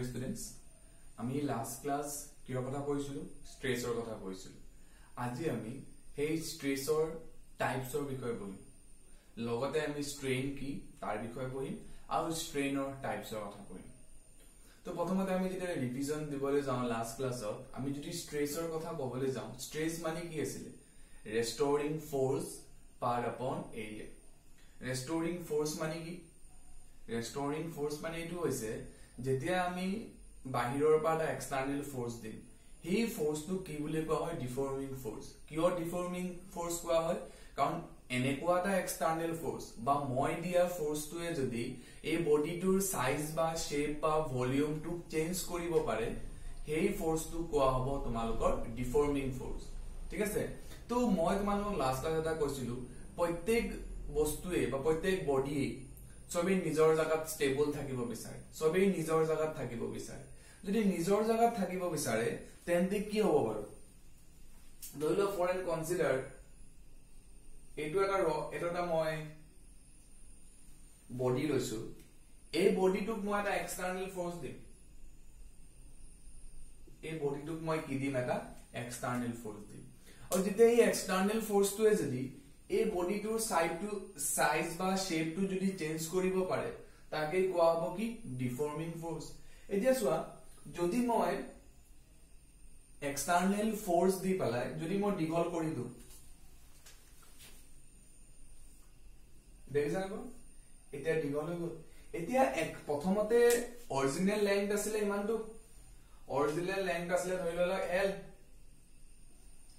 Hello students, আমি last class কিহৰ কথা কৈছিলো স্ট্ৰেছৰ কথা কৈছিলো আজি আমি সেই স্ট্ৰেছৰ টাইপছৰ বিষয়ে পঢ়িম লগতে আমি স্ট্ৰেইন কি তাৰ বিষয়ে পঢ়িম আৰু স্ট্ৰেইনৰ টাইপছৰ কথা পঢ়িম তো প্ৰথমতে আমি যেতিয়া ৰিভিজন দিবলৈ যাওঁ লাষ্ট ক্লাছত আমি যদি স্ট্ৰেছৰ কথা ক'বলৈ যাওঁ স্ট্ৰেছ মানে কি আছিল ৰেষ্টৰিং ফোৰ্স পাৰ আপন এৰিয়া ৰেষ্টৰিং ফোৰ্স মানে কি ৰেষ্টৰিং ফোৰ্স মানে এটো হৈছে যেতিয়া আমি বাহিৰৰ পৰা এক্সটাৰ্নাল ফোৰ্স দিম সেই ফোৰ্সটো কি বুলি কোৱা হয় ডিফৰ্মিং ফোৰ্স কিয় ডিফৰ্মিং ফোৰ্স কোৱা হয় কাৰণ এনেকুৱা এটা এক্সটাৰ্নাল ফোৰ্স বা মই দিয়া ফোৰ্সটোৱে যদি এই বডিটোৰ সাইজ বা শেপ বা ভলিউমটো চেঞ্জ কৰিব পাৰে সেই ফোৰ্সটো কোৱা হ'ব তোমালোকৰ ডিফৰ্মিং ফোৰ্স ঠিক আছে তো মই তোমালোকক লাষ্ট ক্লাস এটা কৈছিলো প্ৰত্যেক বস্তুৱে বা প্ৰত্যেক বডিয়ে সবেই নিজৰ জায়গাত ষ্টেবল থাকিব বিচাৰে সবেই নিজৰ জায়গাত থাকিব বিচাৰে যদি নিজৰ জায়গাত থাকিব বিচাৰে তেন্তে কি হ'ব বাৰু ধৰি লও ফৰ এণ্ড কনসিডাৰ এটো এটা মই বডি লৈছো এই বডিটোক মই এটা এক্সটাৰ্নাল ফোৰ্স দিম এই বডিটোক মই কি দিম এটা এক্সটাৰ্নাল ফোৰ্স দিম আৰু যেতিয়া এই এক্সটাৰ্নাল ফোৰ্সটোৱে যদি এই বডিটোৰ সাইজ বা শেপটো যদি চেঞ্জ কৰিব পাৰে তাকে কোৱা হ'ব কি ডিফৰ্মিং ফোৰ্স এতিয়া চোৱা যদি মই এক্সটাৰ্নাল ফোৰ্স দি পেলাই যদি মই দীঘল কৰি দিও দেখিছানে এতিয়া দীঘল হৈ গ'ল এতিয়া প্ৰথমতে অৰিজিনেল লেংথ আছিল ইমানটো অৰিজিনেল লেংথ আছিল ধৰি ললা L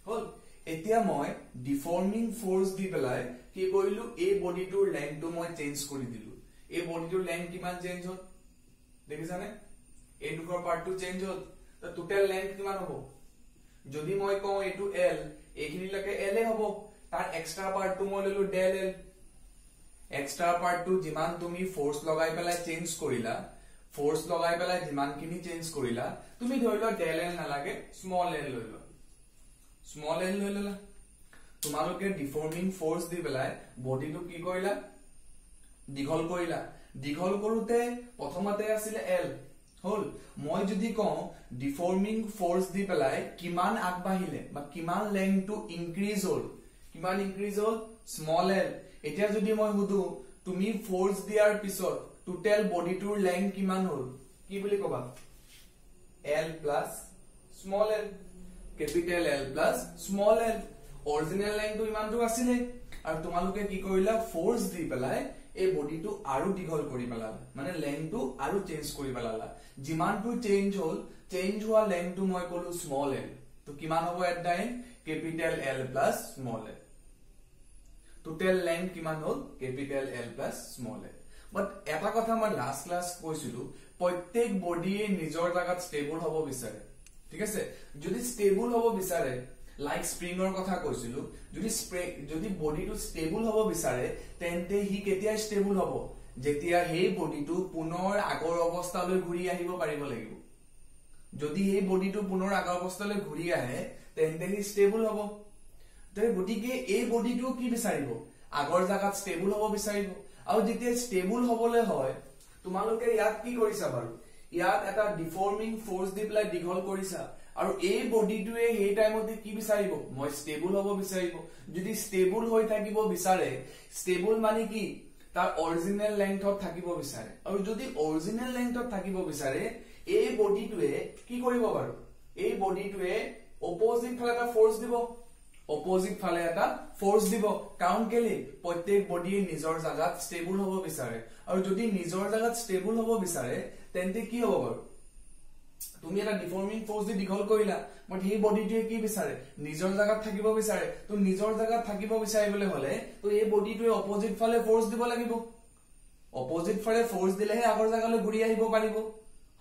হল এতিয়া মই ডিফৰ্মিং ফোৰ্স দি পেলাই কি কৰিলো এই বডিটোৰ লেংথটো মই চেঞ্জ কৰি দিলো এই বডিটোৰ লেংথ কিমান চেঞ্জ হ'ল দেখিছানে এই দুখৰ পাৰ্টটো চেঞ্জ হ'ল তো টোটাল লেংথ কিমান হ'ব যদি মই কওঁ এটো L এইখিনি লকে L এ হ'ব তাৰ এক্সট্ৰা পাৰ্টটো মই ললো del L এক্সট্ৰা পাৰ্টটো যিমান তুমি ফোৰ্স লগাই পেলাই চেঞ্জ কৰিলা ফোৰ্স লগাই পেলাই যিমানখিনি চেঞ্জ কৰিলা তুমি ধৰি লোৱা del L নালাগে স্মল l লৈ লোৱা স্মল l লৈ ললা তোমালোকে ডিফৰ্মিং ফোৰ্স দি পেলাই বডিটো কি কৰিলা দীঘল কৰোতে প্ৰথমতে আছিল L হল মই যদি কওঁ ডিফৰ্মিং ফোৰ্স দি পেলাই কিমান আগবাঢ়িলে বা কিমান লেংথটো ইনক্ৰিজ হ'ল স্মল l এতিয়া যদি মই হুদু তুমি ফোৰ্স দিয়াৰ পিছত টোটাল বডিটোৰ লেংথ কিমান হ'ল কি বুলি কবা L plus small l capital L plus small l original line to ইমানটো আছিল আৰু তোমালোকে কি কৰিলা ফোৰ্স দি পেলাই এই বডিটো আৰু দীঘল কৰি পেলালা মানে লেংথটো আৰু চেঞ্জ কৰি পেলালা যিমানটো চেঞ্জ হ'ল চেঞ্জ হোৱা লেংথটো মই কলো স্মল l তো কিমান হ'ব at the end capital L plus small l total length কিমান হ'ল capital L plus small l বাট এটা কথা মই লাষ্ট ক্লাস কৈছিলো প্ৰত্যেক বডিয়ে নিজৰ জায়গাত ষ্টেবল হ'ব বিচাৰে ঠিক আছে যদি ষ্টেবল হ'ব বিচাৰে লাইক স্প্ৰিংৰ কথা কৈছিলো যদি বডিটো ষ্টেবল হ'ব বিচাৰে তেন্তে হি কেতিয়া ষ্টেবল হ'ব যেতিয়া হেই বডিটো পুনৰ আগৰ অৱস্থালৈ ঘূৰি আহিব পাৰিব লাগিব যদি হেই বডিটো পুনৰ আগৰ অৱস্থালৈ ঘূৰি আহে তেন্তে হি ষ্টেবল হ'ব তই গটিকে এই বডিটো কি বিচাৰিব আগৰ জায়গাত ষ্টেবল হ'ব বিচাৰিব আৰু যেতিয়া ষ্টেবল হ'বলে হয় তোমালোকে ইয়াত কি কৰিছা বাৰু ইয়াত এটা ডিফৰ্মিং ফোৰ্স দি পেলাই দীঘল কৰিছা আৰু এই বডিটোৱে এই টাইমতে কি বিচাৰিব মই ষ্টেবল হ'ব বিচাৰিব যদি ষ্টেবল হৈ থাকিব বিচাৰে ষ্টেবল মানে কি তাৰ অৰিজিনেল লেংথত থাকিব বিচাৰে আৰু যদি অৰিজিনেল লেংথত থাকিব বিচাৰে এই বডিটোৱে কি কৰিব বাৰু এই বডিটোৱে অপোজিট ফালে এটা ফোৰ্স দিব কাৰণ কেলে প্ৰত্যেক বডিয়ে নিজৰ জায়গাত ষ্টেবল হ'ব বিচাৰে আৰু যদি নিজৰ জায়গাত ষ্টেবল হ'ব বিচাৰে তেন্তে কি হ'ব বাৰু তুমি এটা ডিফৰ্মিং ফোৰ্স দি দীঘল কৰিলা বাট এই বডিটোৱে কি বিচাৰে নিজৰ জায়গাত থাকিব বিচাৰে তো নিজৰ জায়গাত থাকিব বিচাৰিবলৈ হলে তো এই বডিটোৱে অপোজিট ফালে ফোৰ্স দিব লাগিব অপোজিট ফালে ফোৰ্স দিলেহে আগৰ জায়গালৈ ঘূৰি আহিব পাৰিব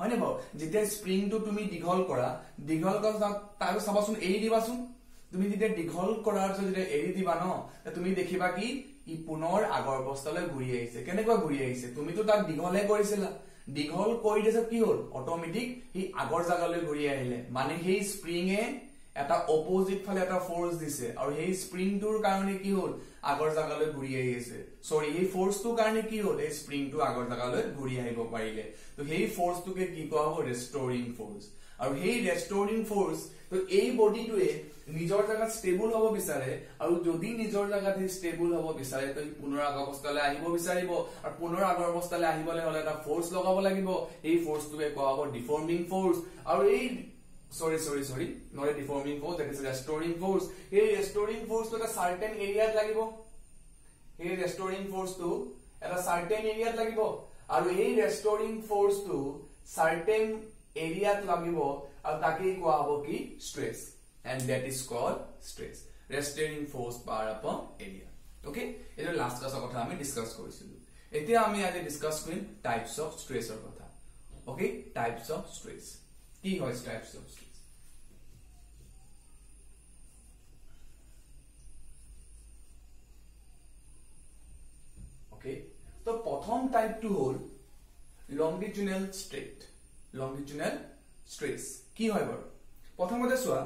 হয়নে বাৰু যেতিয়া স্প্ৰিংটো তুমি দীঘল কৰা তাৰ চাবাচোন এৰি দিবাচোন তুমি যেতিয়া দীঘল কৰাৰ পিছত যেতিয়া এৰি দিবা ন তুমি দেখিবা কি ই পুনৰ আগৰ অৱস্থালৈ ঘূৰি আহিছে কেনেকৈ ঘূৰি আহিছে তুমিতো তাক দীঘলহে কৰিছিলা দীঘল কৰি দিছে কি হ'ল অটোমেটিক হি আগৰ জায়গালৈ ঘূৰি আহিলে মানে হেই স্প্ৰিংয়ে এটা অপোজিট ফালে এটা ফোৰ্স দিছে আৰু হেই স্প্ৰিংটোৰ কাৰণে কি হ'ল আগৰ জাগালৈ ঘূৰি আহি আছে সৰি এই ফোৰ্সটো কাৰণে কি হ'ল এই স্প্ৰিংটো আগৰ জাগালৈ ঘূৰি আহিব পাৰিলে তো সেই ফোৰ্সটোকে কি কোৱা হ'ব ৰেষ্টৰিং ফোৰ্স আৰু সেই ৰেষ্টৰিং ফোৰ্স তো এই বডিটোৱে নিজৰ জাগাত ষ্টেবল হ'ব বিচাৰে আৰু যদি নিজৰ জাগাত ষ্টেবল হ'ব বিচাৰে তো পুনৰ আগৰ অৱস্থালৈ আহিব বিচাৰিব আৰু পুনৰ আগৰ অৱস্থালৈ আহিবলৈ হলে এটা ফোৰ্স লগাব লাগিব এই ফোৰ্সটোৱে কোৱা হ'ব ডিফৰ্মিং ফোৰ্স আৰু এই sorry not a deforming force, that is a restoring force. Here restoring force to a certain area lagibo. Here restoring force to at a certain area lagibo. Aru here restoring force to certain area lagibo aru take koa hobo ki stress, and that is called stress. Restoring force power upon area. Okay, eta last class kotha ami discuss korisilu. Etia ami aje discuss korim types of stress or kotha. Okay, types of stress. কি হয় types of stress okay তো প্রথম টাইপটো হল লংগিটুডিনাল stress কি হয় বাৰু প্ৰথমতে চোৱা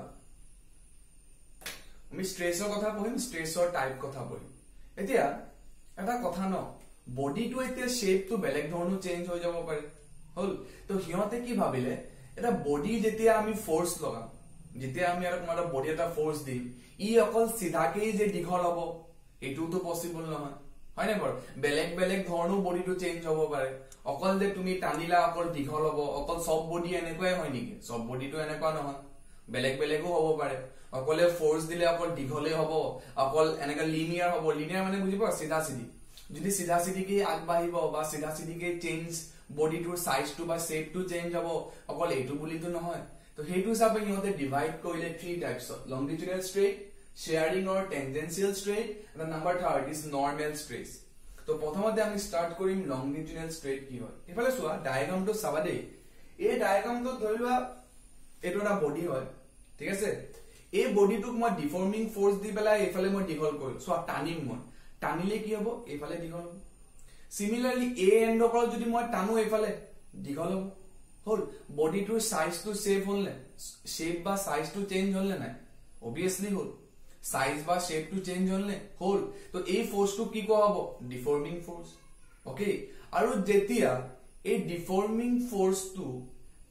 আমি স্ট্ৰেসৰ কথা পঢ়িম স্ট্ৰেসৰ টাইপ কথা পঢ়িম এতিয়া এটা কথা ন বডিটো এতিয়া শেপটো বেলেগ ধৰণৰ চেঞ্জ হৈ যাব পাৰে হল তো হিয়তে কি ভাবিলে এটা বডি যেতিয়া আমি ফোৰ্স লগাম যেতিয়া আমি আৰু কোনটা বডি এটা ফোর্স দিম ই অকল সিধাকেই যে দীঘল হ'ব এটোটো পসিবল নহয় হয় না বাৰু বেলেগ বেলেগ ধৰণৰ বডিটো চেঞ্জ হ'ব পাৰে অকল যে তুমি টানিলা অকল দীঘল হ'ব অকল সব বডি এনেকুৱাই হয় নেকি সব বডিটো এনেকুৱা নহয় বেলেগ বেলেগও হ'ব পাৰে অকলে ফোৰ্স দিলে অকল দীঘলে হ'ব অকল এনেকা লিনিয়াৰ হ'ব লিনিয়াৰ মানে বুজিবা সিধা সিধি যদি সিধা সিধিকে আগবাঢ়িব বা সিধা সিধিকে change body to size to by shape to change abo okol etu boli to nohoy to hetu hisabe hiyote divide koile three types of longitudinal straight sharing or tangential straight and the number third is normal straight to prothomote ami start korim longitudinal straight ki hoy efale soa diagram to sabade ei diagram to dhorilwa etu na body hoy thik ase ei body to moi deforming force di bela efale moi dighol koi soa tanim moi tanile ki hobo efale dighol hobo Similarly, A end of all jodi moi tanu efale dighol hol body to size to shape holne shape ba size to change holne na obviously hol size ba shape to change holne hol to ei force to ki ko hobo deforming force okay aru jetia ei deforming force to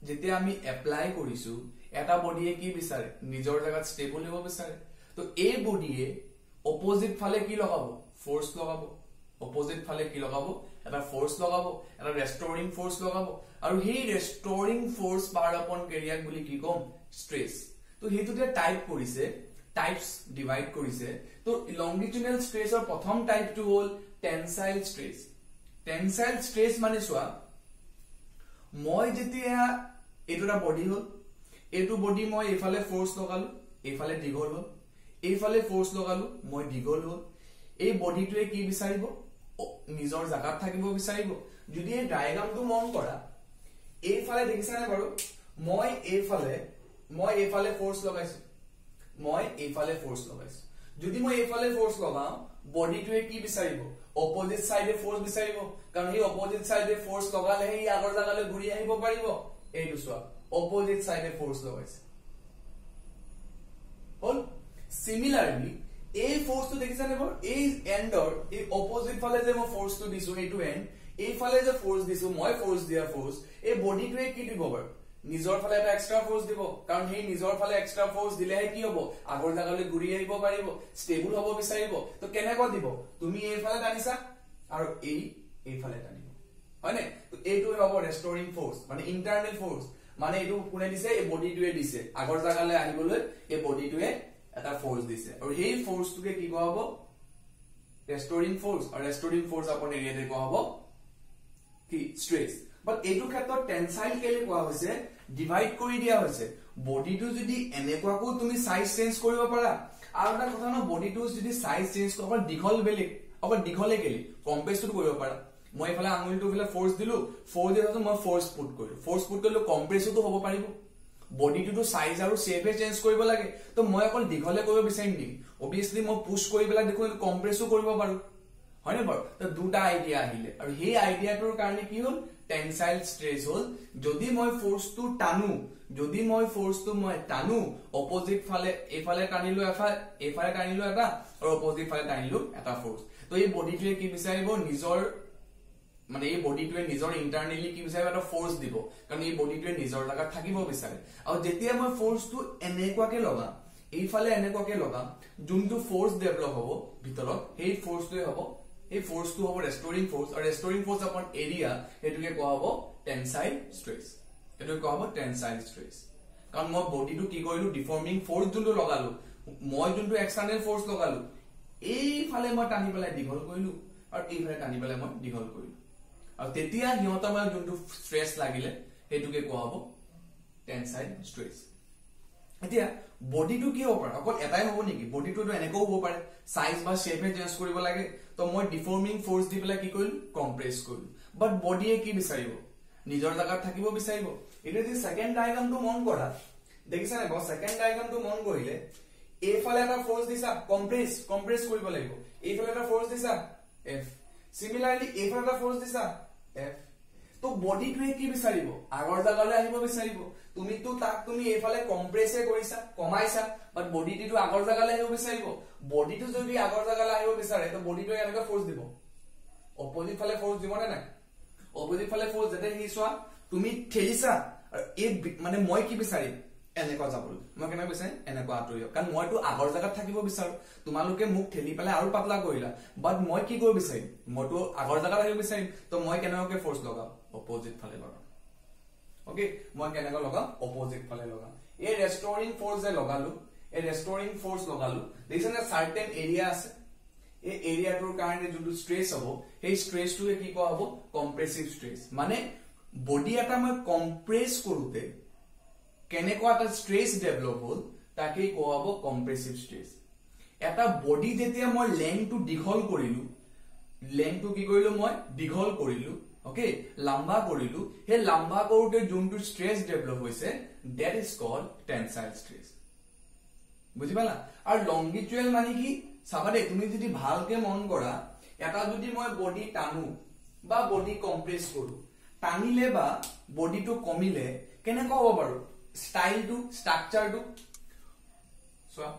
jetia ami apply korisu eta body e ki bisare nijor jagat stable hobo bisare to ei body e opposite phale ki lagabo force lagabo opposite phale ki lagabo eta force lagabo eta restoring force lagabo aru he restoring force power upon area boli ki kom stress to hetu te type korise types divide korise to longitudinal stress or prothom type to hol tensile stress mane soa moi jetia etu na body hol etu body moi efale force lagalu efale digol hol efale force lagalu moi digol hol ei body to e ki bisaribo নিজৰ জাগাত থাকিব বিচাৰিব যদি এই ডায়াগ্ৰামটো মন কৰা এই ফালে দেখিছানে বাৰু মই এই ফালে ফোৰ্স লগাইছো যদি মই এই ফালে ফোৰ্স লগাও বডিটোৱে কি বিচাৰিব অপোজিট সাইডে ফোৰ্স বিচাৰিব কাৰণ এই অপোজিট সাইডে ফোৰ্স লগালে এই আগৰ জাগালৈ ঘূৰি আহিব পাৰিব এইটো চোৱা অপোজিট সাইডে ফোৰ্স লগাইছে হল সিমিলাৰলি এই ফোৰ্স তো দেখিছানে বাৰু এই এন্ডৰ এই অপোজিট ফালে যে মই ফোর্স তো দিছো এইটো এন্ড এই ফালে যে ফোর্স দিছো মই ফোর্স দিয়া ফোর্স এই বডিটোৱে কি দিব বাৰু নিজৰ ফালে এটা এক্সট্ৰা ফোৰ্স দিব কাৰণ সেই নিজৰ ফালে এক্সট্ৰা ফোৰ্স দিলেহে কি হ'ব আগৰ জাগালৈ ঘূৰি আহিব পাৰিব ষ্টেবল হ'ব বিচাৰিব তো কেনেকৈ দিব তুমি এই ফালে টানিছা আৰু এই ফালে টানিব হয়নে তো এইটো হ'ব ৰেষ্টৰিং ফোৰ্স মানে ইন্টাৰনেল ফোৰ্স মানে এইটো কোনে দিছে এই বডিটোৱে দিছে আগৰ জাগালৈ আহিবলৈ এই বডিটোৱে এটা ফোৰ্স দিছে আৰু এই ফোৰ্সটোকে কি কোৱা হ'ব ৰেষ্টৰিং ফোৰ্স আৰু ৰেষ্টৰিং ফোৰ্স আপন এৰিয়াতে কোৱা হ'ব কি স্ট্ৰেস বাট এইটো ক্ষেত্ৰত টেনসাইল কেলে কোৱা হৈছে ডিভাইড কৰি দিয়া হৈছে বডিটো যদি এনেকুৱাকো তুমি সাইজ চেঞ্জ কৰিব পাৰা আৰু এটা কথা ন বডিটো যদি সাইজ চেঞ্জ কৰা দীঘল বেলেগ অকল দীঘলে কেলে কম্প্ৰেছটো কৰিব পাৰা মই এফালে আঙুলটো ফেলে ফোৰ্স দিলো ফোৰ্স দিয়াটো মই ফোৰ্স পুট কৰিলো কম্প্ৰেছটো হ'ব পাৰিব বডিটো তো সাইজ আৰু শেপে চেঞ্জ কৰিব লাগে তো মই অকল দীঘলে কৰিব বিচাৰিম নি অবিয়াসলি মই পুশ কৰি বেলা দেখো কম্প্ৰেছও কৰিব পাৰো হয়নে বাৰু তো দুটা আইডিয়া আহিলে আৰু সেই আইডিয়াটোৰ কাৰণে কি হ'ল টেনসাইল স্ট্ৰেছ হ'ল যদি মই ফোৰ্সটো টানো অপোজিট ফালে এফালে টানিলো এফালে টানিলো এটা আৰু অপোজিট ফালে টানিলো এটা ফোৰ্স তো এই বডিটোৱে কি বিচাৰিব নিজৰ মানে এই বডিটোৱে নিজৰ ইন্টাৰনালি কি বিচাৰিব এটা ফোৰ্স দিব কাৰণ এই বডিটোৱে নিজৰ জাগাত থাকিব বিচাৰে আৰু যেতিয়া মই ফোৰ্সটো এনেকুৱাকে লগাম এইফালে এনেকুৱাকে লগাম যোনটো ফোৰ্স ডেভেলপ হ'ব ভিতৰত সেই ফোৰ্সটোৱে হ'ব এই ফোৰ্সটো হ'ব ৰেষ্টৰিং ফোৰ্স আৰু ৰেষ্টৰিং ফোৰ্স আপন এৰিয়া হেতুকে কোৱা হ'ব টেনসাইল স্ট্ৰেছ এটো কোৱা হ'ব টেনসাইল স্ট্ৰেছ কাৰণ মই বডিটো কি কৰিলো ডিফৰ্মিং ফোৰ্স যোনটো লগালো মই যোনটো এক্সটাৰ্নেল ফোৰ্স লগালো এইফালে মই টানি পেলাই দীঘল কৰিলো আৰু এইফালে টানি পেলাই মই দীঘল কৰিলো আৰু তেতিয়া হিয়তা মই যোনটো স্ট্ৰেছ লাগিলে হেতুকে কোৱা হ'ব টেনসাইল স্ট্ৰেছ এতিয়া বডিটো কি হ'ব পাৰে অকল এটাই হ'ব নেকি বডিটোটো এনেকৈ হ'ব পাৰে সাইজ বা শেপে চেঞ্জ কৰিব লাগে তো মই ডিফৰ্মিং ফোৰ্স দি পেলাই কি কৰিলো কম্প্ৰেস কৰিলো বাট বডিয়ে কি বিচাৰিব নিজৰ জাগাত থাকিব বিচাৰিব এটা যে সেকেন্ড ডায়াগ্ৰামটো মন কৰা দেখিছা না সেকেন্ড ডায়াগ্ৰামটো মন কৰিলে এইফালে এটা ফোৰ্স দিছা কম্প্ৰেস কৰিব লাগিব এইফালে এটা ফোৰ্স দিছা এফ সিমিলাৰলি এইফালে এটা ফোৰ্স দিছা এফ তো বডিটোৱে কি বিচাৰিব আগৰ জাগালৈ আহিব বিচাৰিব তুমিতো তাক তুমি এইফালে কম্প্ৰেসে কৰিছা কমাইছা বাট বডিটো আগৰ জাগালৈ আহিব বিচাৰিব বডিটো যদি আগৰ জাগালৈ আহিব বিচাৰে তো বডিটোৱে এনেকা ফোৰ্স দিব অপোজিট ফালে ফোৰ্স দিব না অপোজিট ফালে ফোৰ্স যেতে হিছোৱা তুমি ঠেলিছা আৰু এই মানে মই কি বিচাৰিম এনেকুৱা যাবলৈ মই কেনে বিচাৰিম এনেকুৱা আতৰিও কাৰণ মইতো আগৰ জাগাত থাকিব বিচাৰো তোমালোকে মুখ ঠেলি পেলাই আৰু পাতলা কৰিলা বাট মই কি কৰিব বিচাৰিম মইতো আগৰ জাগাত আহিব বিচাৰিম তো মই কেনেকৈ ফোর্স লগাম অপোজিট ফালে লগাম ওকে মই কেনেকৈ লগাম অপোজিট ফালে লগাম এই ৰেষ্টৰিং ফোৰ্স যে লগালো এই ৰেষ্টৰিং ফোৰ্স লগালো দেখিছনে সাৰ্টেন এৰিয়া আছে এই এৰিয়াটোৰ কাৰণে যোনটো স্ট্ৰেছ হ'ব সেই স্ট্ৰেছটোৱে কি কোৱা হ'ব কম্প্ৰেসিভ স্ট্ৰেছ মানে বডি এটা মই কম্প্ৰেস কৰোতে কেনেকুৱা এটা স্ট্ৰেছ ডেভেলপ হ'ল তাকে কোৱা হ'ব কম্প্ৰেসিভ স্ট্ৰেছ এটা বডি যেতিয়া মই লেংথটো দীঘল কৰিলো লেংথটো কি কৰিলো মই দীঘল কৰিলো ওকে লম্বা কৰিলো হে লম্বা কৰোতে যোনটো স্ট্ৰেছ ডেভেলপ হৈছে দ্যাট ইজ কল্ড টেনসাইল স্ট্ৰেছ বুজি পালা আৰু লংগিচুৱেল মানে কি সাবাদে তুমি যদি ভালকে মন কৰা এটা যদি মই বডি টানো বা বডি কম্প্ৰেস কৰো টানিলে বা বডিটো কমিলে কেনেকৈ হ'ব বাৰু স্টাইলটো স্ট্ৰাকচাৰটো সোৱা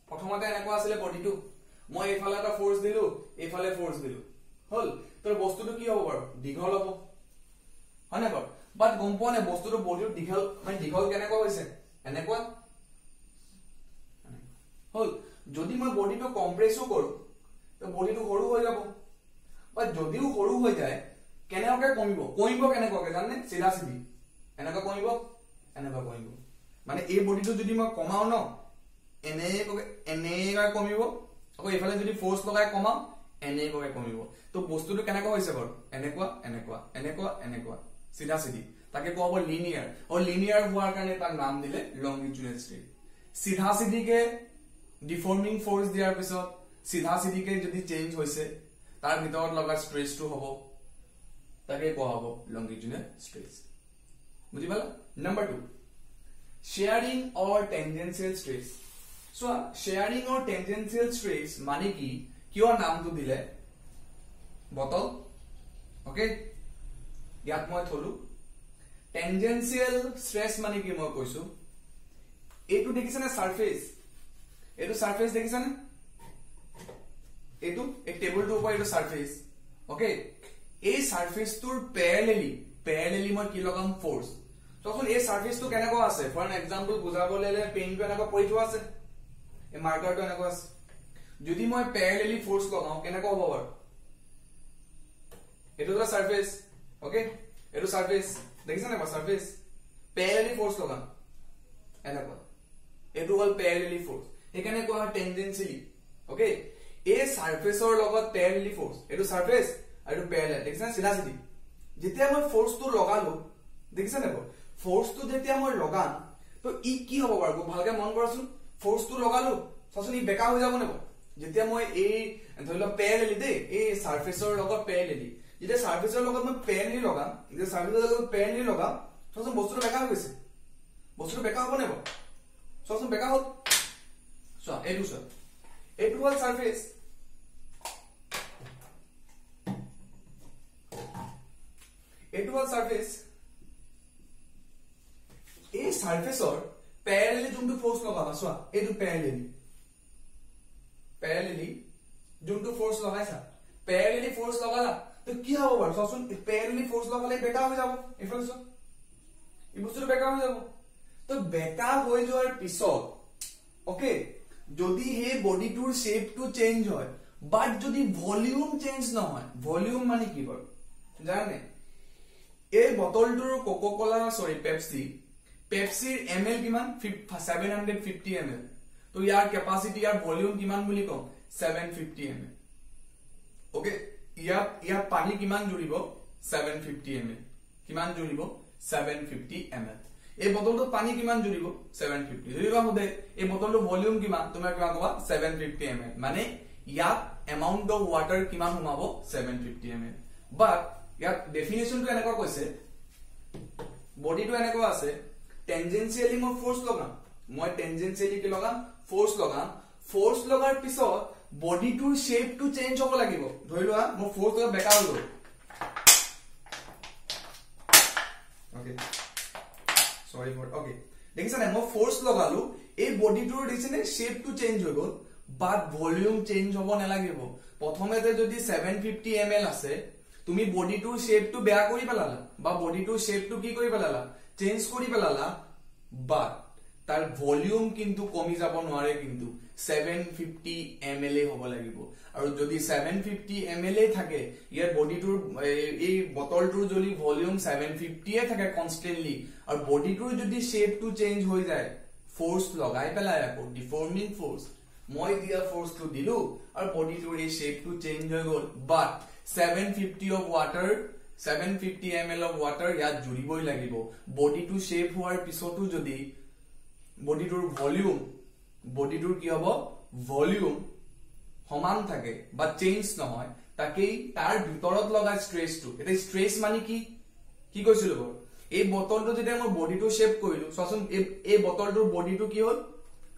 প্ৰথমতে এনেকুৱা আছিল বডিটো মই এইফালে এটা ফোৰ্স দিলো এইফালে ফোৰ্স দিলো হল তোৰ বস্তুটো কি হ'ব বাৰু দীঘল হ'ব হয় না বাৰু বাট গম পোৱা নাই বস্তুটো বডিটো দীঘল মানে দীঘল কেনেকৈ হৈছে এনেকুৱা হল যদি মই বডিটো কম্প্ৰেসও কৰো তো বডিটো সৰু হৈ যাব বাট যদিও সৰু হৈ যায় কেনেকৈ কমিব কেনেকৈ জানে সিধা সিধি এনেকৈ কমিব মানে এই বডিটো যদি মই কমাও ন এনেকৈ কমিব আকৌ এইফালে যদি ফোর্স লগাই কমাও এনেকৈ কমিব তো বস্তুটো কেনেকৈ হৈছে বাৰু এনেকুৱা সিধা সিধি তাকে কোৱা হ'ব লিনিয়াৰ আৰু লিনিয়াৰ হোৱাৰ কাৰণে তাৰ নাম দিলে লংগিচুডাল স্ট্ৰেছ সিধা সিধিকে ডিফৰ্মিং ফোৰ্স দিয়াৰ পিছত সিধা সিধিকে যদি চেঞ্জ হৈছে তাৰ ভিতৰত লগা স্ট্ৰেছটো হ'ব তাকে কোৱা হ'ব লংগিচুডাল স্ট্ৰেছ বুজি পালা নাম্বাৰ 2 শেয়াৰিং অৰ টেনজেনশিয়াল স্ট্ৰেছ সো শেয়াৰিং অৰ টেনজেনশিয়াল স্ট্ৰেছ মানে কি কিয় নামটো দিলে বটল ওকে ইয়াত মই থলো টেনজেনশিয়াল স্ট্ৰেছ মানে কি মই কৈছো এইটো দেখিছানে সাৰফেস এইটো সাৰফেস দেখিছানে এইটো এক টেবুলটোৰ ওপৰত এইটো সাৰফেস ওকে এই সাৰফেসটোৰ প্যাৰেলেলি মই কি লগাম ফোৰ্স তখন এই সাৰফেসটো কেনেকৈ আছে ফৰ এন এক্সাম্পল বুজাবলৈ লে পেইনটো এনেকৈ পৰি থোৱা আছে এই মাৰ্কাৰটো এনেকৈ আছে যদি মই প্যাৰেলেলি ফোৰ্স লগাও কেনেকৈ হ'ব বাৰু এটো এটা সাৰফেস ওকে এটো সাৰফেস দেখিছানে বা সাৰফেস প্যাৰেলেলি ফোৰ্স লগাম এনেকৈ এটো হল প্যাৰেলেলি ফোৰ্স এখানে কোৱা টেনজেনশিয়ালি ওকে এই সাৰফেসৰ লগত প্যাৰেলেলি ফোৰ্স এটো সাৰফেস আৰু প্যাৰেলেল দেখিছানে সিধা সিধি যেতিয়া মই ফোৰ্সটো লগালো দেখিছানে বাৰু ফোৰ্সটো যেতিয়া মই লগাম তো ই কি হ'ব বাৰু ভালকে মন কৰাচোন ফোর্সটো লগালো চাচোন ই বেকা হৈ যাব নেব যেতিয়া মই এই ধৰি লও প্যাৰেলেলি দে এই সাৰফেসৰ লগত প্যাৰেলেলি যেতিয়া সাৰফেসৰ লগত মই প্যাৰেলেলি লগাম যেতিয়া সাৰফেসৰ লগত প্যাৰেলেলি লগাম চাচোন বস্তুটো বেকা হৈ গৈছে বস্তুটো বেকা হ'ব নেব চাচোন বেকা হ'ল সো এইটো হল সাৰফেস এইটো হল সাৰফেস এই সাৰফেসৰ প্যাৰেলেলি যোনটো ফোৰ্স লগাবা চোৱা এইটো প্যাৰেলেলি যোনটো ফোৰ্স লগাইছা প্যাৰেলেলি ফোৰ্স লগালা তো কি হ'ব বাৰু চোৱাচোন প্যাৰেলেলি ফোৰ্স লগালে বেকা হৈ যাব এফালে চোৱা এই বস্তুটো বেকা হৈ যাব তো বেকা হৈ যোৱাৰ পিছত ওকে যদি হে বডিটোৰ শেপটো চেঞ্জ হয় বাট যদি ভলিউম চেঞ্জ নহয় ভলিউম মানে কি বাৰু জানে এই বটলটোৰ কোকা-কোলা সৰি পেপসিৰ ml কিমান 750 ml তো ইয়াৰ ক্যাপাসিটি ইয়াৰ ভলিউম কিমান বুলি কম 750 ml ওকে ইয়াৰ পানী কিমান জুৰিব 750 ml কিমান জুৰিব 750 ml এই বটলটোত পানী কিমান জুৰিব 750 যদি কোৱা হতে এই বটলটোৰ ভলিউম কিমান তুমি কিমান কবা 750 ml মানে ইয়াত এমাউন্ট অফ ওয়াটাৰ কিমান সোমাব 750 ml বাট ইয়াত ডেফিনিশনটো এনেকুৱা কৈছে বডিটো এনেকুৱা আছে টেনজেনশিয়ালি মই ফোৰ্স লগাম মই টেনজেনশিয়ালি কি লগাম ফোৰ্স লগাৰ পিছত বডিটোৰ শেপটো চেঞ্জ হ'ব লাগিব ধৰি লোৱা মই ফোৰ্স লগাম বেকা হৈ গ'ল ওকে সৰি ফৰ ওকে দেখিছা না মই ফোৰ্স লগালো এই বডিটোৰ দিছনে শেপটো চেঞ্জ হৈ গ'ল বাট ভলিউম চেঞ্জ হ'ব নালাগিব প্ৰথমতে যদি 750 ml আছে তুমি বডিটোৰ শেপটো বেয়া কৰি পেলালা বা বডিটোৰ শেপটো কি কৰি পেলালা চেঞ্জ কৰি পেলালা বাট তাৰ ভলিউম কিন্তু কমি যাব নোৱাৰে কিন্তু 750 ml হ'ব লাগিব আৰু যদি 750 ml থাকে ইয়াৰ বডিটোৰ এই বটলটোৰ যদি ভলিউম 750 এ থাকে কনস্ট্যান্টলি আৰু বডিটোৰ যদি শেপটো চেঞ্জ হৈ যায় ফোৰ্স লগাই পেলাই আকৌ ডিফৰ্মিং ফোৰ্স মই দিয়া ফোৰ্সটো দিলু আৰু বডিটোৰ এই শেপটো চেঞ্জ হৈ গ'ল বাট 750 of water 750 ml of water ইয়াত জুৰিবই লাগিব বডিটো শেপ হোৱাৰ পিছতো যদি বডিটোৰ বডিটোৰ কি হ'ব ভলিউম সমান থাকে বা চেঞ্জ নহয় তাকেই তাৰ ভিতৰত লগা স্ট্ৰেসটো এটা স্ট্ৰেস মানে কি কৈছিল বাৰু এই বটলটো যেতিয়া মই বডিটো শেপ কৰিলো চোৱাচোন এই বটলটোৰ বডিটো কি হ'ল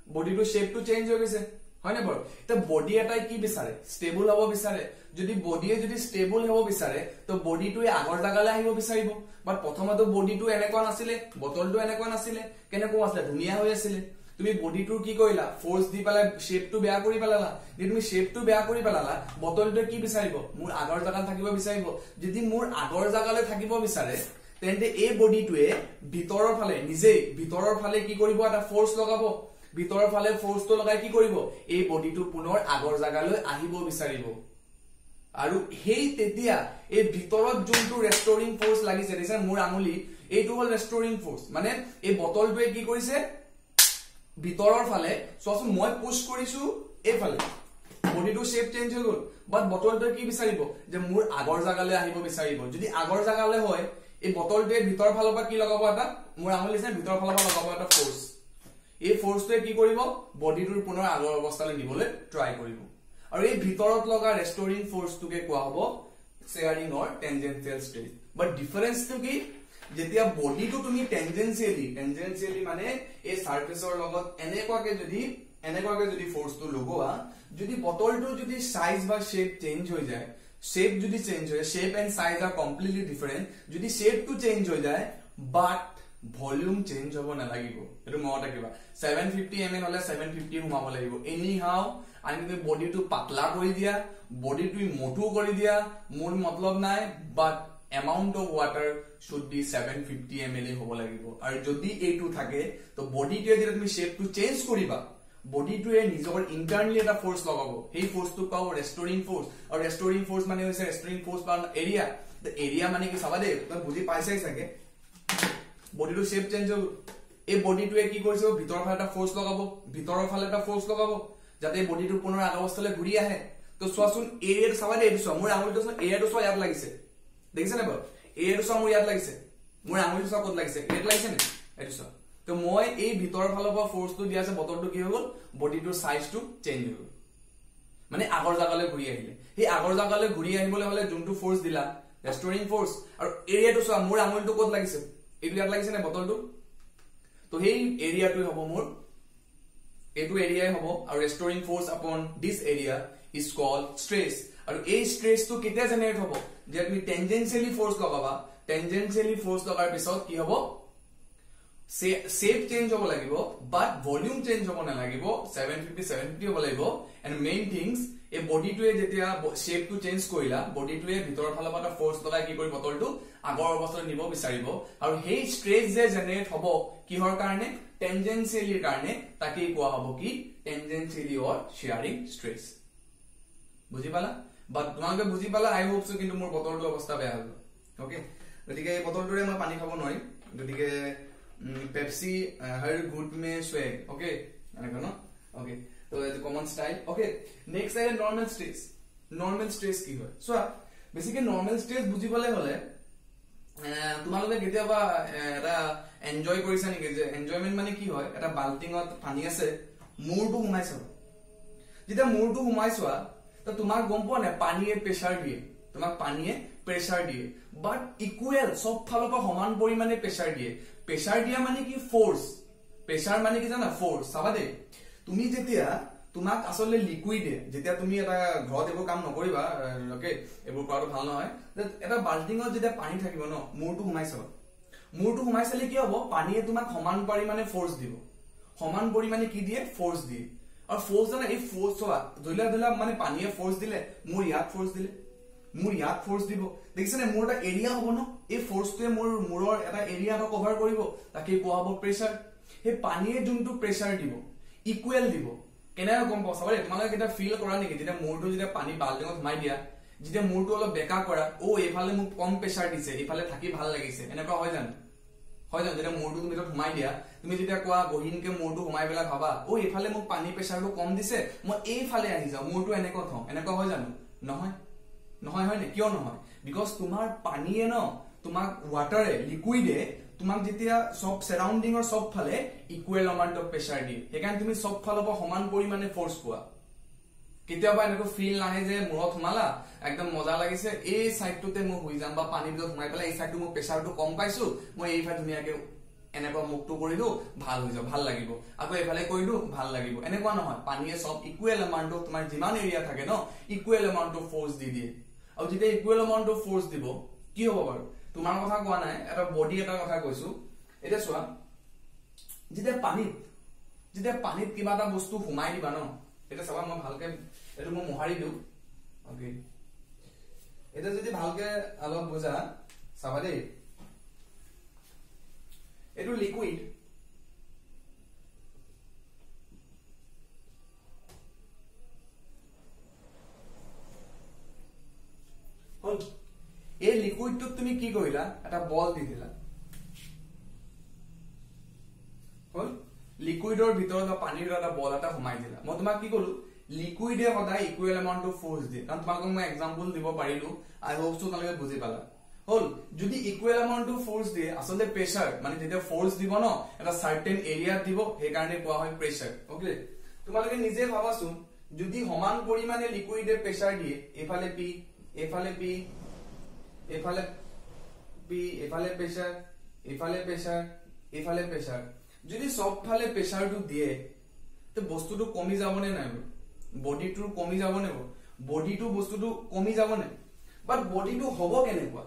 বডিটোৰ শেপটো চেঞ্জ হৈ গৈছে হয় না বাৰু এটা বডি এটাই কি বিচাৰে ষ্টেবল হ'ব বিচাৰে যদি বডিয়ে যদি ষ্টেবল হ'ব বিচাৰে তো বডিটোৱে আগৰ জাগালৈ আহিব বিচাৰিব বাট প্ৰথমতে বডিটো এনেকুৱা নাছিলে বটলটো এনেকুৱা নাছিলে কেনেকুৱা আছিল ধুনিয়া হৈ আছিল তুমি বডিটোৰ কি কৰিলা ফোৰ্স দি পেলাই শেপটো বেয়া কৰি পেলালা যদি তুমি শেপটো বেয়া কৰি পেলালা বটলটোৱে কি বিচাৰিব মোৰ আগৰ জাগাত থাকিব বিচাৰিব যদি মোৰ আগৰ জাগালৈ থাকিব বিচাৰে তেন্তে এই বডিটোৱে ভিতৰৰ ফালে নিজে ভিতৰৰ ফালে কি কৰিব এটা ফোৰ্স লগাব ভিতৰৰ ফালে ফোৰ্সটো লগাই কি কৰিব এই বডিটো পুনৰ আগৰ জাগালৈ আহিব বিচাৰিব আৰু হেই তেতিয়া এই ভিতৰত যোনটো ৰেষ্টৰিং ফোৰ্স লাগিছে দিছে মোৰ আঙুলি এইটো হল ৰেষ্টৰিং ফোৰ্স মানে এই বটলটোৱে কি কৰিছে ভিতৰৰ ফালে সসু মই পুশ কৰিছো এই ফালে বডিটো শেপ চেঞ্জ হৈ গ'ল বাট বটলটোৱে কি বিচাৰিব যে মোৰ আগৰ জাগালৈ আহিব বিচাৰিব যদি আগৰ জাগালৈ হয় এই বটলটোৱে ভিতৰ ফালৰ পৰা কি লগাব এটা মোৰ আঙুলি আছে ভিতৰ ফালৰ পৰা লগাব এটা ফোৰ্স এই ফোৰ্সটোৱে কি কৰিব বডিটোৰ পুনৰ আগৰ অৱস্থালৈ নিবলৈ ট্ৰাই কৰিব আৰু এই ভিতৰত লগা ৰেষ্টৰিং ফোৰ্সটোকে কোৱা হ'ব শেয়াৰিং অৰ টেনজেনশিয়াল স্ট্ৰেস বাট ডিফাৰেন্সটো কি যেতিয়া বডিটো তুমি টেনজেনশিয়ালি মানে এই সাৰফেসৰ লগত এনেকুৱাকে যদি ফোৰ্সটো লগোৱা যদি বটলটো যদি সাইজ বা শেপ চেঞ্জ হৈ যায় শেপ যদি চেঞ্জ হয় শেপ এন্ড সাইজ আর কমপ্লিটলি ডিফারেন্ট যদি শেপটো চেঞ্জ হৈ যায় বাট ভলিউম চেঞ্জ হ'ব নালাগিব এটো মনত ৰাখিবা 750 ml হলে 750 সোমাব লাগিব এনি হাউ আমি তুমি বডিটো পাতলা কৰি দিয়া বডিটো মোটু কৰি দিয়া মোৰ মতলব নাই বাট amount of water should be 750 ml হ'ব লাগিব আৰু যদি এইটো থাকে তো বডিটোৱে যদি তুমি শেপটো চেঞ্জ কৰিবা বডিটোৱে নিজৰ ইন্টাৰনালি এটা ফোৰ্স লগাব এই ফোৰ্সটো কাও ৰেষ্টৰিং ফোৰ্স আৰু ৰেষ্টৰিং ফোৰ্স মানে হৈছে ৰেষ্টৰিং ফোৰ্স বা এৰিয়া the area মানে কি চাবা দে তুমি বুজি পাইছাই চাগে বডিটো শেপ চেঞ্জ হ'ল এই বডিটোৱে কি কৰিছে ভিতৰৰ ফালে এটা ফোৰ্স লগাব ভিতৰৰ ফালে এটা ফোৰ্স লগাব যাতে বডিটো পুনৰ আগৰ অৱস্থালৈ ঘূৰি আহে তো চোৱাচোন এৰিয়াটো চাবা দে এইটো চোৱা মোৰ আঙুলিটো চোৱা এৰিয়াটো চোৱা ইয়াত লাগিছে দেখিছে না বাৰু এৰিয়াটো চোৱা মোৰ ইয়াত লাগিছে মোৰ আঙুলিটো চোৱা ক'ত লাগিছে ইয়াত লাগিছে নে এইটো চোৱা তো মই এই ভিতৰৰ ফালৰ পৰা ফোৰ্সটো দিয়া আছে বটলটো কি হৈ গ'ল বডিটোৰ সাইজটো চেঞ্জ হৈ গ'ল মানে আগৰ জাগালৈ ঘূৰি আহিলে এই আগৰ জাগালৈ ঘূৰি আহিবলৈ হলে যোনটো ফোৰ্স দিলা ৰেষ্টৰিং ফোৰ্স আৰু এৰিয়াটো চোৱা মোৰ আঙুলিটো ক'ত লাগিছে এইটো ইয়াত লাগিছে নে বটলটো তো সেই এৰিয়াটো হ'ব মোৰ এইটো এৰিয়াই হ'ব আৰু ৰেষ্টৰিং ফোৰ্স আপন দিস এৰিয়া ইজ কল্ড স্ট্ৰেস আৰু এই স্ট্ৰেছটো কেতিয়া জেনাৰেট হ'ব যে তুমি টেনজেনচিয়েলি ফোৰ্স লগাবা টেনজেনচিয়েলি ফোৰ্স লগাৰ পিছত কি হ'ব shape change হ'ব লাগিব but volume change হ'ব নালাগিব 750 হ'ব লাগিব and main things এই বডিটোৱে যেতিয়া shape টো চেঞ্জ কৰিলা বডিটোৱে ভিতৰৰ ফালৰ পৰা ফোৰ্স লগাই কি কৰি বটলটো আগৰ অৱস্থাত নিব বিচাৰিব আৰু সেই স্ট্ৰেছ যে জেনাৰেট হ'ব কিহৰ কাৰণে টেনজেনচিয়েলিৰ কাৰণে তাকে কোৱা হ'ব কি টেনজেনচিয়েলি অৰ শেয়াৰিং স্ট্ৰেছ বুজি পালা বাট তোমালোকে বুজি পালা আই হোপ সো কিন্তু মোৰ বটলটো অৱস্থা বেয়া হ'ল ওকে গতিকে এই বটলটোৰে মই পানী খাব নোৱাৰিম গতিকে Pepsi her good में swag okay है ना okay तो ये common style okay next है normal stress की है so basically normal stress বুজি পালে হলে তোমালোকে কেতিয়াবা এটা এনজয় কৰিছা নেকি যে এনজয়মেন্ট মানে কি হয় এটা বাল্টিঙত পানী আছে মূৰটো ঘুমাইছা যেতিয়া মূৰটো ঘুমাইছা তো তোমাক গম পোৱা নাই পানীয়ে প্ৰেসাৰ দিয়ে তোমাক পানীয়ে প্ৰেসাৰ দিয়ে বাট ইকুৱেল সব ফালৰ পৰা সমান পৰিমাণে প্ৰেসাৰ দিয়ে প্ৰেসাৰ দিয়া মানে কি ফোৰ্স প্ৰেসাৰ মানে কি জানা ফোর্স চাবা দে তুমি যেতিয়া তোমাক আসলে লিকুইডে যেতিয়া তুমি এটা ঘৰত এবোৰ কাম নকৰিবা ওকে এবোৰ কৰাটো ভাল নহয় এটা বাল্টিঙত যেতিয়া পানী থাকিব ন মূৰটো ঘুমাইছলে কি হ'ব পানীয়ে তোমাক সমান পৰিমাণে ফোৰ্স দিব সমান পৰিমাণে কি দিয়ে ফোৰ্স দিয়ে আৰু ফোৰ্স জানা এই ফোৰ্স হোৱা দলা মানে পানীয়ে ফোৰ্স দিলে মোৰ ইয়াত ফোৰ্স দিলে মোৰ ইয়াত ফোৰ্স দিব দেখিছনে মোৰ এটা এৰিয়া হ'ব ন এই ফোৰ্সটোৱে মোৰ মূৰৰ এটা এৰিয়া এটা কভাৰ কৰিব তাকে কোৱা হ'ব প্ৰেসাৰ হে পানীয়ে যোনটো প্ৰেসাৰ দিব ইকুৱেল দিব কেনেকৈ গম পাব চাবা তোমালোকে এটা ফিল কৰা নেকি যেতিয়া মূৰটো যেতিয়া পানী বাল্টিঙত সোমাই দিয়া যেতিয়া মূৰটো অলপ বেকা কৰা ও এফালে মোক কম প্ৰেসাৰ দিছে এফালে থাকি ভাল লাগিছে এনেকুৱা হয় জানো যেতিয়া মূৰটো তুমি সোমাই দিয়া তুমি যেতিয়া কোৱা গহিনকে মূৰটো সোমাই পেলাই ভাবা ও এফালে মোক পানী প্ৰেসাৰটো কম দিছে মই এইফালে আহি যাওঁ মূৰটো এনেকৈ থওঁ এনেকুৱা হয় জানো নহয় হয় নে কিয় নহয় বিকজ তোমাৰ পানীয়ে ন তোমাক ওয়াটাৰে লিকুইডে তোমাক যেতিয়া সব সাৰাউন্ডিংৰ সব ফালে ইকুৱেল এমাউন্ট অফ প্ৰেসাৰ দিয়ে সেইকাৰণে তুমি সব ফালৰ পৰা সমান পৰিমাণে ফোৰ্স পোৱা কেতিয়াবা এনেকৈ ফিল নাহে যে মূৰত সোমালা একদম মজা লাগিছে এই সাইডটোতে মই হৈ যাম বা পানীৰ ভিতৰত সোমাই পেলাই এই সাইডটো মই প্ৰেসাৰটো কম পাইছো মই এইফালে ধুনীয়াকে এনেকুৱা মুক্ত কৰিলো ভাল হৈ যাব ভাল লাগিব আকৌ এফালে কৰিলো ভাল লাগিব এনেকুৱা নহয় পানীয়ে সব ইকুৱেল এমাউন্ট অফ তোমাৰ যিমান এৰিয়া থাকে ন ইকুৱেল এমাউন্ট অফ ফোৰ্স দি দিয়ে আৰু যেতিয়া ইকুৱেল এমাউন্ট অফ ফোৰ্স দিব কি হ'ব বাৰু তোমাৰ কথা কোৱা নাই এটা বডি এটা কথা কৈছো এটা চোৱা যেতিয়া পানীত কিবা এটা বস্তু ঘুমাই দিবা ন এটা চাবা মই ভালকে এটো মই মোহাৰি দিও ওকে এটা যদি ভালকে অলপ বুজা চাবা দেই এটো লিকুইড হল এই লিকুইডটো তুমি কি কৰিলা এটা বল দি দিলা হল লিকুইডৰ ভিতৰত বা পানীৰ এটা বল এটা সোমাই দিলা মই তোমাক কি কলো লিকুইডে সদায় ইকুৱেল এমাউন্ট অফ ফোৰ্স দিয়ে কাৰণ তোমাক মই এক্সাম্পল দিব পাৰিলো আই হোপ সো তোমালোকে বুজি পালা হল যদি ইকুৱেল এমাউন্ট অফ ফোৰ্স দিয়ে আসলে প্ৰেসাৰ মানে যেতিয়া ফোৰ্স দিব ন এটা সাৰ্টেন এৰিয়া দিব সেই কাৰণে কোৱা হয় প্ৰেসাৰ ওকে তোমালোকে নিজে ভাবাচোন যদি সমান পৰিমাণে লিকুইডে প্ৰেসাৰ দিয়ে এফালে পি এফালে পি এফালে পি এফালে প্ৰেসাৰ এফালে প্ৰেসাৰ এফালে প্ৰেসাৰ যদি সব ফালে প্ৰেসাৰটো দিয়ে তে বস্তুটো কমি যাবনে নাই বডিটো কমি যাবনে বডিটো বস্তুটো কমি যাবনে বাট বডিটো হ'ব কেনেকুৱা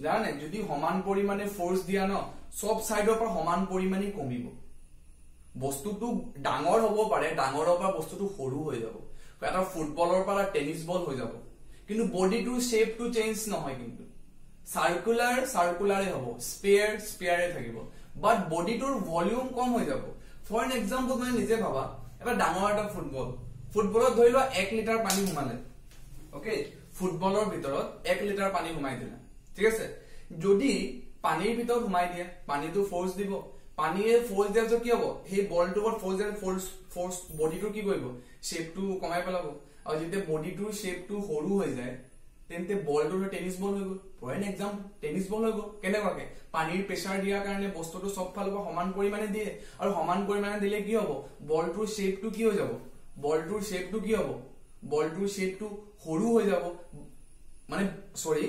জানে যদি সমান পৰিমাণে ফোৰ্স দিয়া ন সব সাইডৰ পৰা সমান পৰিমাণে কমিব বস্তুটো ডাঙৰ হ'ব পাৰে ডাঙৰৰ পৰা বস্তুটো সৰু হৈ যাব এটা ফুটবলৰ পৰা টেনিস বল হৈ যাব কিন্তু বডিটো শেপটো চেঞ্জ নহয় কিন্তু সার্কুলারে হ'ব স্পেয়ারে থাকিব বাট বডিটোৰ ভলিউম কম হৈ যাব ফৰ এন এক্সাম্পল মানে নিজে ভাবা এটা ডাঙৰ এটা ফুটবলত ধৰি লোৱা 1 লিটাৰ পানী ঘুমালে ওকে ফুটবলৰ ভিতৰত 1 লিটাৰ পানী ঘুমাই দিলা ঠিক আছে যদি পানীৰ ভিতৰত ঘুমাই দিয়ে পানীটো ফোৰ্স দিব পানীয়ে ফোৰ্স দিয়াৰ কি হ'ব সেই বলটোৰ ফোৰ্স বডিটো কি কৰিব শেপটো কমাই পেলাব আৰু যেতিয়া বডিটোৰ শেপটো সৰু হৈ যায় তেন্তে বলটোৰ টেনিস বল হৈ গ'ল for an example tennis ball হৈ গ'ল কেনেকুৱাকে পানীৰ প্ৰেসাৰ দিয়াৰ কাৰণে বস্তুটো সব ফালৰ পৰা সমান পৰিমাণে দিয়ে আৰু সমান পৰিমাণে দিলে কি হ'ব বলটোৰ শেপটো কি হৈ যাব বলটোৰ শেপটো সৰু হৈ যাব মানে সৰি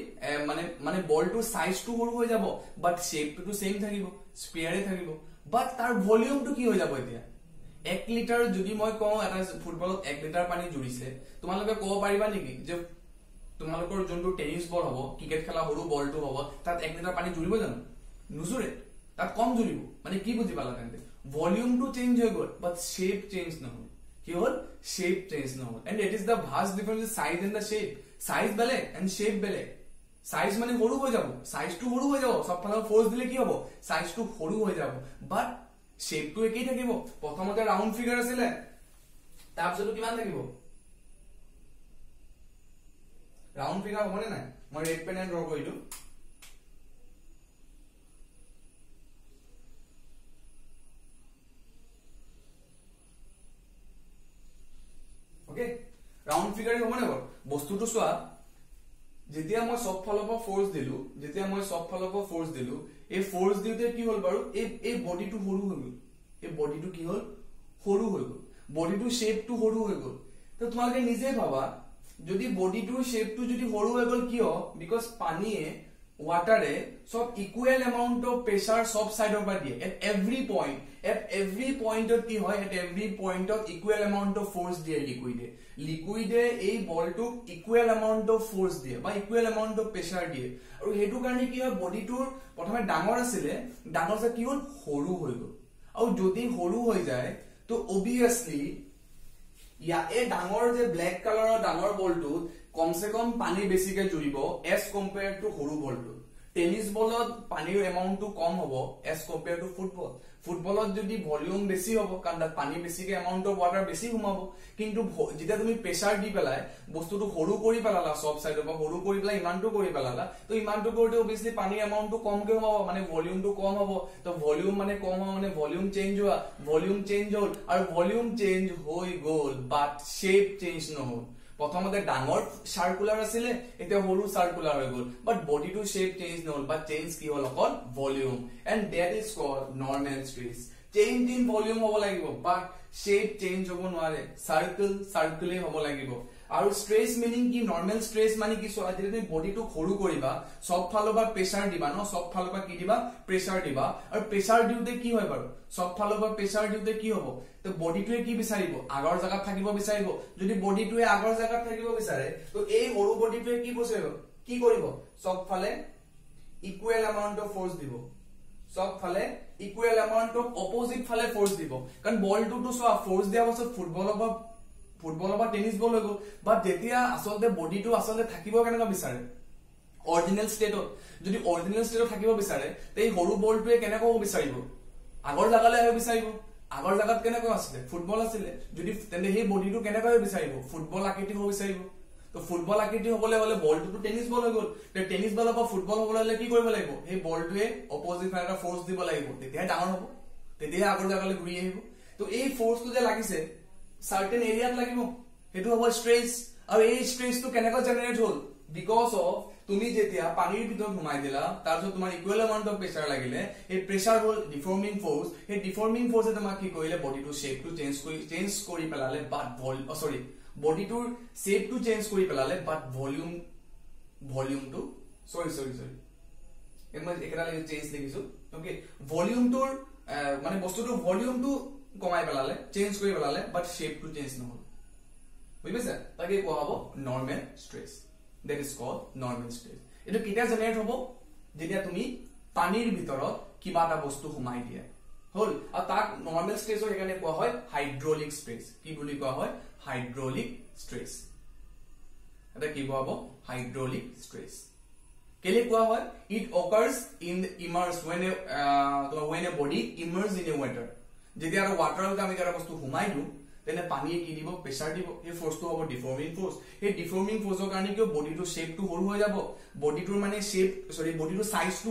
মানে বলটোৰ সাইজটো সৰু হৈ যাব বাট শেপটো সেম থাকিব স্পেয়াৰে থাকিব বাট তাৰ ভলিউমটো কি হৈ যাব 1 লিটাৰ যদি মই কওঁ এটা ফুটবলত 1 লিটাৰ পানী জুৰিছে তোমালোকে ক'ব পাৰিবা নেকি যে তোমালোকৰ যোনটো টেনিছ বল হ'ব ক্ৰিকেট খেলা সৰু বলটো হ'ব তাত 1 লিটাৰ পানী জুৰিব জানো নুজুৰে তাত কম জুৰিব মানে কি বুজি পালা তেন্তে ভলিউমটো চেঞ্জ হৈ গ'ল বাট শেপ চেঞ্জ নহল কি হ'ল শেপ চেঞ্জ নহল and it is the vast difference size and the shape size বেলেগ এন্ড শেপ বেলেগ সাইজ মানে সৰু হৈ যাব সাইজটো সৰু হৈ যাব সব ফালে ফোৰ্স দিলে কি হ'ব সাইজটো সৰু হৈ যাব বাট শেপটো একেই থাকিব প্ৰথমতে ৰাউন্ড ফিগাৰ আছিলে তাৰপিছত কিমান থাকিব ৰাউন্ড ফিগাৰ হ'বনে নাই মই ৰেড পেন ড্ৰ কৰিলো ওকে ৰাউন্ড ফিগাৰ হ'বনে বাৰু বস্তুটো চোৱা যেতিয়া মই সব ফালৰ পৰা ফোৰ্স দিলো এই ফোৰ্স দিওতে কি হল বাৰু এই বডিটো সৰু হৈ গ'ল এই বডিটো কি হল সৰু হৈ গ'ল বডিটো শেপটো সৰু হৈ গ'ল তো তোমালোকে নিজে ভাবা যদি বডিটোৰ শেপটো যদি সৰু হৈ গ'ল কিয় বিকজ পানীয়ে ওয়াটাৰে সব ইকুয়াল অ্যামাউন্ট অফ প্ৰেসাৰ সব সাইডৰ পৰা দিয়ে এট এভৰি পইণ্টত কি হয় এট এভৰি পইণ্টত ইকুয়াল অ্যামাউন্ট অফ ফোর্স দিয়ে লিকুইডে এই বলটোক ইকুয়াল অ্যামাউন্ট অফ ফোর্স দিয়ে বা ইকুয়াল অ্যামাউন্ট অফ প্রেসার দিয়ে আৰু হেতু কাৰণে কি হয় বডিটোৰ প্ৰথমে ডাঙৰ আছিলে ডাঙৰ কি হ'ল সৰু হৈ গ'ল আৰু যদি সৰু হৈ যায় তো অবিয়াসলি এই ডাঙৰ যে ব্ল্যাক কালাৰৰ ডাঙৰ বলটো কমসে কম পানী বেছিকে জুৰিব এজ কম্পেয়াৰ টু সৰু বলটো টেনিস বলত পানীৰ এমাউন্টটো কম হ'ব এজ কম্পেয়াৰ টু ফুটবলত যদি ভলিউম বেছি হ'ব কাৰণ তাত পানী বেছিকে এমাউন্ট অফ ওয়াটাৰ বেছি ঘুমাব কিন্তু যেতিয়া তুমি প্ৰেসাৰ দি পেলাই বস্তুটো সৰু কৰি পেলালা সব সাইডৰ পৰা সৰু কৰি পেলাই ইমানটো কৰি পেলালা তো ইমানটো কৰোতে অবিয়াসলি পানীৰ এমাউন্টটো কমকে হ'ব মানে ভলিউমটো কম হ'ব তো ভলিউম মানে কম হ'ব মানে ভলিউম চেঞ্জ হ'ল আৰু ভলিউম চেঞ্জ হৈ গ'ল বাট শেপ চেঞ্জ নহ'ল প্ৰথমতে ডাঙৰ সাৰ্কুলাৰ আছিল এতিয়া সৰু সার্কুলার হৈ গ'ল বাট বডিটো শেপ চেঞ্জ নহল বাট চেঞ্জ কি হ'ল অকল volume and that is called normal stress change in volume হ'ব লাগিব বাট শেপ চেঞ্জ হ'ব নোৱাৰে সাৰ্কেলে হ'ব লাগিব আৰু স্ট্ৰেস মিনিং কি নৰমাল স্ট্ৰেস মানে কি সো আজি তুমি বডিটো সৰু কৰিবা সব ফালৰ পৰা প্ৰেসাৰ দিবা ন সব ফালৰ পৰা কি দিবা প্ৰেসাৰ দিবা আৰু প্ৰেসাৰ দিওতে কি হয় বাৰু সব ফালৰ পৰা প্ৰেসাৰ দিওতে কি হ'ব তো বডিটোৱে কি বিচাৰিব আগৰ জায়গাত থাকিব বিচাৰিব যদি বডিটোৱে আগৰ জায়গাত থাকিব বিচাৰে তো এই সৰু বডিটোৱে কি বিচাৰিব কি কৰিব সব ফালে ইকুয়াল অ্যামাউন্ট অফ ফোর্স দিব সব ফালে ইকুয়াল অ্যামাউন্ট অফ অপোজিট ফালে ফোর্স দিব কাৰণ বলটো সব ফোর্স দিয়া পাছত ফুটবল বা টেনিস বল হৈ গ'ল বাট যেতিয়া আসলতে বডিটো আসলতে থাকিব কেনেকৈ বিচাৰে অৰিজিনাল ষ্টেটত যদি অৰিজিনাল ষ্টেটত থাকিব বিচাৰে তেই সৰু বলটোৱে কেনেকৈ হ'ব বিচাৰিব আগৰ জাগালৈ আহিব বিচাৰিব আগৰ জাগাত কেনেকৈ আছিল ফুটবল আছিল যদি তেনে সেই বডিটো কেনেকৈ হ'ব বিচাৰিব ফুটবল আকৃতি হ'ব বিচাৰিব তো ফুটবল আকৃতি হ'বলৈ হলে বলটো টেনিস বল হৈ গ'ল তে টেনিস বলৰ পৰা ফুটবল হ'বলৈ হলে কি কৰিব লাগিব সেই বলটোৱে অপোজিট ফালে এটা ফোৰ্স দিব লাগিব তেতিয়া ডাঙৰ হ'ব তেতিয়া আগৰ জাগালৈ ঘূৰি আহিব তো এই ফোৰ্সটো যে লাগিছে সাৰ্টেন এৰিয়াত লাগিব হেতু হ'ব স্ট্ৰেস আৰু এই স্ট্ৰেসটো কেনেকৈ জেনাৰেট হ'ল বিকজ অফ তুমি যেতিয়া পানীৰ ভিতৰত ঘুমাই দিলা তাৰপিছত তোমাৰ ইকুয়াল এমাউন্ট অফ প্ৰেসাৰ লাগিলে এই প্ৰেসাৰ হ'ল ডিফৰ্মিং ফোৰ্স এই ডিফৰ্মিং ফোৰ্সে তোমাক কি কৰিলে বডিটো শেপটো চেঞ্জ কৰি পেলালে বাট বডিটোৰ শেপটো চেঞ্জ কৰি পেলালে বাট ভলিউমটো সৰি মই একেটা চেঞ্জ লিখিছো ওকে ভলিউমটোৰ মানে বস্তুটো ভলিউমটো কমাই পেলালে চেঞ্জ কৰি পেলালে বাট শেপটো চেঞ্জ নহল বুজিছে তাকে কোৱা হ'ব নৰমাল স্ট্ৰেস that is called normal stress এটো কিটা জেনাৰেট হ'ব যেতিয়া তুমি পানীৰ ভিতৰত কিবা এটা বস্তু ঘুমাই দিয়া হল আৰু তাক নৰমাল স্ট্ৰেসৰ এখানে কোৱা হয় হাইড্ৰোলিক স্ট্ৰেস কি বুলি কোৱা হয় হাইড্ৰোলিক স্ট্ৰেস এটা কি কোৱা হ'ব হাইড্ৰোলিক স্ট্ৰেস কেলে কোৱা হয় it occurs in immerse when a body immerse in a water যেতিয়া আৰু ওয়াটাৰত আমি এটা বস্তু ঘুমাই দিও তেনে পানীয়ে কি দিব প্ৰেসাৰ দিব এই ফোৰ্সটো হ'ব ডিফৰ্মিং ফোৰ্স এই ডিফৰ্মিং ফোৰ্সৰ কাৰণে কি বডিটো শেপটো সৰু হৈ যাব বডিটোৰ মানে বডিটো সাইজটো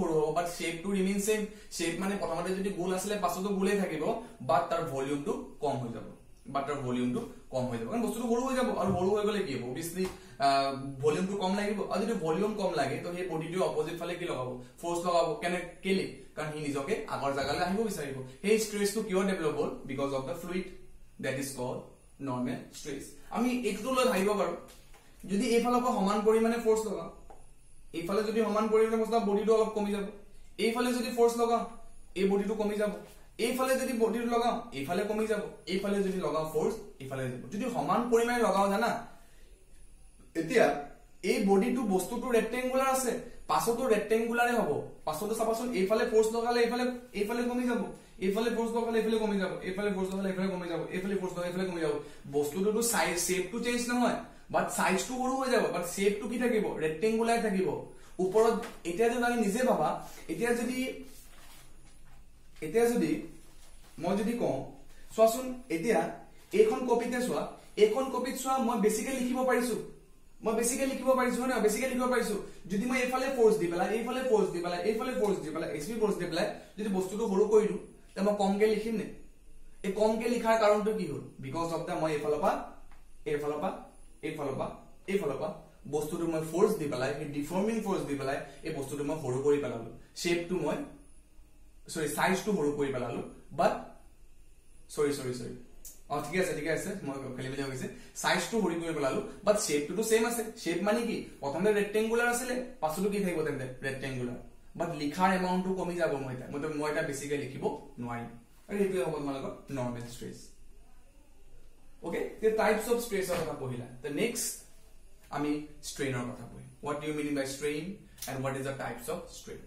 সৰু হ'ব বাট শেপটো ৰিমেইন সেম শেপ মানে প্ৰথমতে যদি গোল আছিল পাছতো গোলে থাকিব বাট তাৰ ভলিউমটো কম হৈ যাব কাৰণ বস্তুটো সৰু হৈ যাব আৰু সৰু হৈ গলে কি হ'ব অবিয়াসলি ভলিউমটো কম লাগিব আৰু যদি ভলিউম কম লাগে তো সেই বডিটো অপোজিট ফালে কি লগাব ফোর্স লগাব কেলে কাৰণ হি নিজকে আগৰ জাগালৈ আহিব বিচাৰিব সেই স্ট্রেসটো কিয় ডেভেলপ হ'ল because of the fluid that is called normal stress আমি এইটো লৈ ভাবিব পাৰো যদি এইফালৰ পৰা সমান পৰিমাণে ফোৰ্স লগাও এইফালে যদি সমান পৰিমাণে বস্তুটো বডিটো অলপ কমি যাব এইফালে যদি ফোর্স লগাও এই বডিটো কমি যাব এইফালে যদি বডিটো লগাও এইফালে কমি যাব, এইফালে যদি লগাও ফোর্স এইফালে যাব। যদি সমান পৰিমাণে লগাও জানা, এতিয়া এই বডিটো বস্তুটো ৰেক্টেংগুলাৰ আছে, পাছতো ৰেক্টেংগুলাৰে হ'ব। পাছতো চাবাচোন এইফালে ফোর্স লগালে এইফালে কমি যাব, এইফালে ফোর্স লগালে এইফালে কমি যাব, এইফালে ফোর্স লগালে এইফালে কমি যাব, এইফালে ফোর্স লগালে এইফালে কমি যাব। বস্তুটো সাইজ শেপটো চেঞ্জ নহয়, বাট সাইজটো সৰু হৈ যাব, বাট শেপটো কি থাকিব, ৰেক্টেংগুলাৰ থাকিব। ওপৰত এতিয়া যদি আমি নিজে ভাবা, এতিয়া যদি মই যদি কওঁ চোৱাচোন, এতিয়া এইখন কপিতে চোৱা, এইখন কপিত চোৱা, মই বেছিকে লিখিব পাৰিছো, হয় না, বেছিকে লিখিব পাৰিছো। যদি মই এইফালে ফোর্স দি পেলাই, এইফালে ফোর্স দি পেলাই, এইফালে ফোর্স দি পেলাই, এসপি ফোর্স দি পেলাই যদি বস্তুটো সৰু কৰি দিও, তে মই কমকে লিখিম নে? এই কমকে লিখাৰ কাৰণটো কি হ'ল? বিকজ অফ দা মই এইফালৰ পৰা বস্তুটো মই ফোৰ্স দি পেলাই, এই ডিফৰ্মিং ফোৰ্স দি পেলাই এই বস্তুটো মই সৰু কৰি পেলালো, শেপটো মই সাইজটো সৰু কৰি পেলালো, বাট সৰি ঠিক আছে মই খেলি মেলি হৈ গৈছে, সাইজটো সৰু কৰি পেলালো, বাট শেপটো সেম আছে। শেপ মানে কি, প্ৰথমে ৰেক্টেংগুলাৰ আছিলে, পাছতো কি থাকিব তেন্তে ৰেক্টেংগুলাৰ, বাট লিখাৰ এমাউন্টটো কমি যাব। মই এটা বেছিকে লিখিব নোৱাৰিম, আৰু এইটোৱে হ'ব তোমালোকৰ নৰ্মেল স্ট্ৰেচ। ওকে, তে টাইপস অফ স্ট্ৰেচৰ কথা পঢ়িলা। তে নেক্সট আমি স্ট্ৰেইনৰ কথা পঢ়িম। What do you mean by strain and what is the types of strain.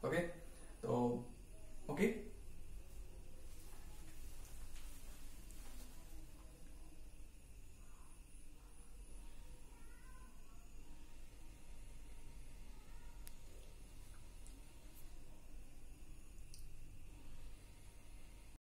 Okay, তো okay